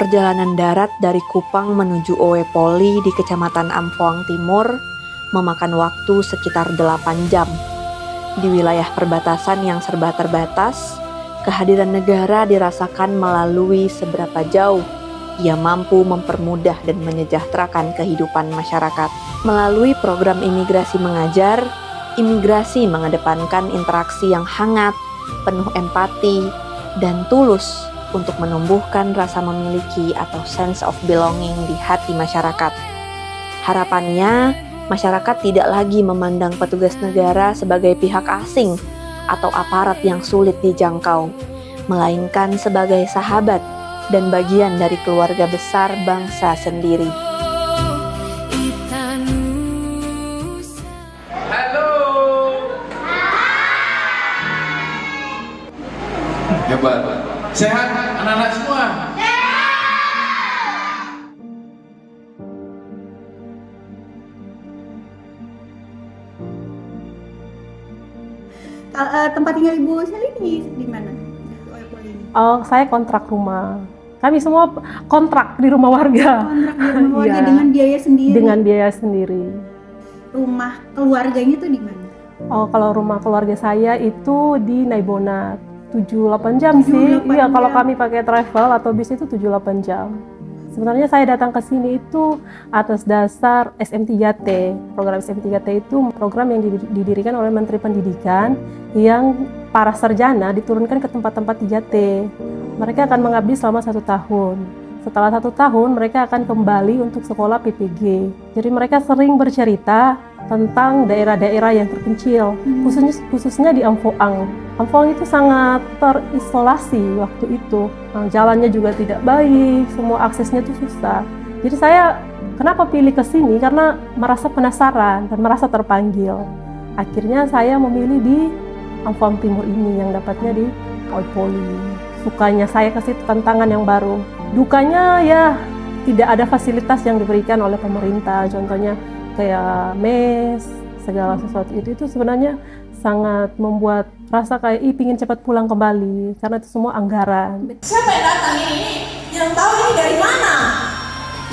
Perjalanan darat dari Kupang menuju Oe Poli di Kecamatan Amphoang Timur memakan waktu sekitar 8 jam. Di wilayah perbatasan yang serba terbatas, kehadiran negara dirasakan melalui seberapa jauh ia mampu mempermudah dan menyejahterakan kehidupan masyarakat. Melalui program imigrasi mengajar, imigrasi mengedepankan interaksi yang hangat, penuh empati, dan tulus untuk menumbuhkan rasa memiliki atau sense of belonging di hati masyarakat. Harapannya, masyarakat tidak lagi memandang petugas negara sebagai pihak asing atau aparat yang sulit dijangkau, melainkan sebagai sahabat dan bagian dari keluarga besar bangsa sendiri. Halo. Hebat. Sehat anak-anak semua? Tempat tinggal Ibu Sally di mana? Oh, saya kontrak rumah. Kami semua kontrak di rumah warga. Kontrak di rumah warga Iya. dengan biaya sendiri. Dengan biaya sendiri. Rumah keluarganya tuh di mana? Oh, kalau rumah keluarga saya itu di Naibonat. 7-8 jam sih. 7-8 Iya, kalau jam. kami pakai travel atau bis itu 7-8 jam. Sebenarnya saya datang ke sini itu atas dasar SM3T. Program SM3T itu program yang didirikan oleh Menteri Pendidikan yang para sarjana diturunkan ke tempat-tempat 3T. Mereka akan mengabdi selama 1 tahun. Setelah 1 tahun, mereka akan kembali untuk sekolah PPG. Jadi mereka sering bercerita tentang daerah-daerah yang terpencil, khususnya di Amphoang. Amphoang itu sangat terisolasi waktu itu. Jalannya juga tidak baik, semua aksesnya itu susah. Jadi saya kenapa pilih ke sini? Karena merasa penasaran dan merasa terpanggil. Akhirnya saya memilih di Amphoang Timur ini yang dapatnya di Oe Poli. Sukanya saya ke situ tantangan yang baru. Dukanya ya tidak ada fasilitas yang diberikan oleh pemerintah. Contohnya kayak mes, segala sesuatu itu sebenarnya sangat membuat rasa kayak pingin cepat pulang kembali karena itu semua anggaran. Siapa yang datang ini? Yang tahu ini dari mana?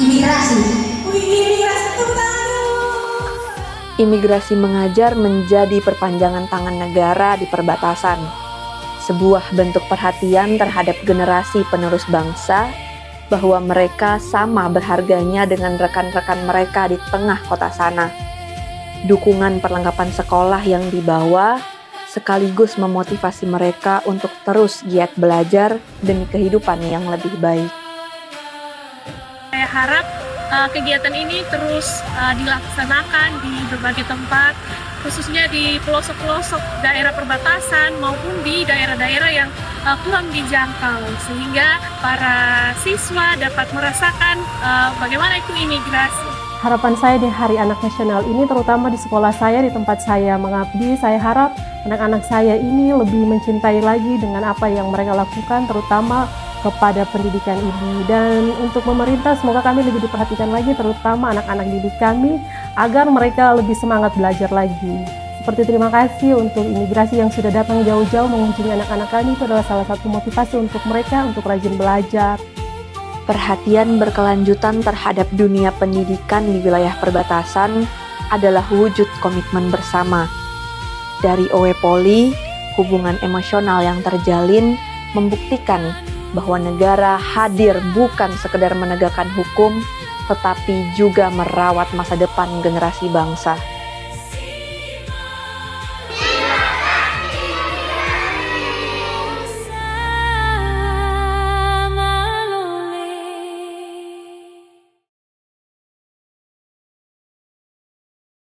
Imigrasi. Wih, imigrasi itu Imigrasi mengajar menjadi perpanjangan tangan negara di perbatasan. Sebuah bentuk perhatian terhadap generasi penerus bangsa bahwa mereka sama berharganya dengan rekan-rekan mereka di tengah kota sana. Dukungan perlengkapan sekolah yang dibawa sekaligus memotivasi mereka untuk terus giat belajar demi kehidupan yang lebih baik. Saya harap kegiatan ini terus dilaksanakan di berbagai tempat, khususnya di pelosok-pelosok daerah perbatasan maupun di daerah-daerah yang kurang dijangkau, sehingga para siswa dapat merasakan bagaimana itu imigrasi. Harapan saya di Hari Anak Nasional ini, terutama di sekolah saya, di tempat saya mengabdi, saya harap anak-anak saya ini lebih mencintai lagi dengan apa yang mereka lakukan, terutama kepada pendidikan ini. Dan untuk pemerintah, semoga kami lebih diperhatikan lagi, terutama anak-anak didik kami, agar mereka lebih semangat belajar lagi. Seperti terima kasih untuk imigrasi yang sudah datang jauh-jauh mengunjungi anak-anak kami, itu adalah salah satu motivasi untuk mereka untuk rajin belajar. Perhatian berkelanjutan terhadap dunia pendidikan di wilayah perbatasan adalah wujud komitmen bersama. Dari Oe Poli, hubungan emosional yang terjalin membuktikan bahwa negara hadir bukan sekedar menegakkan hukum, tetapi juga merawat masa depan generasi bangsa.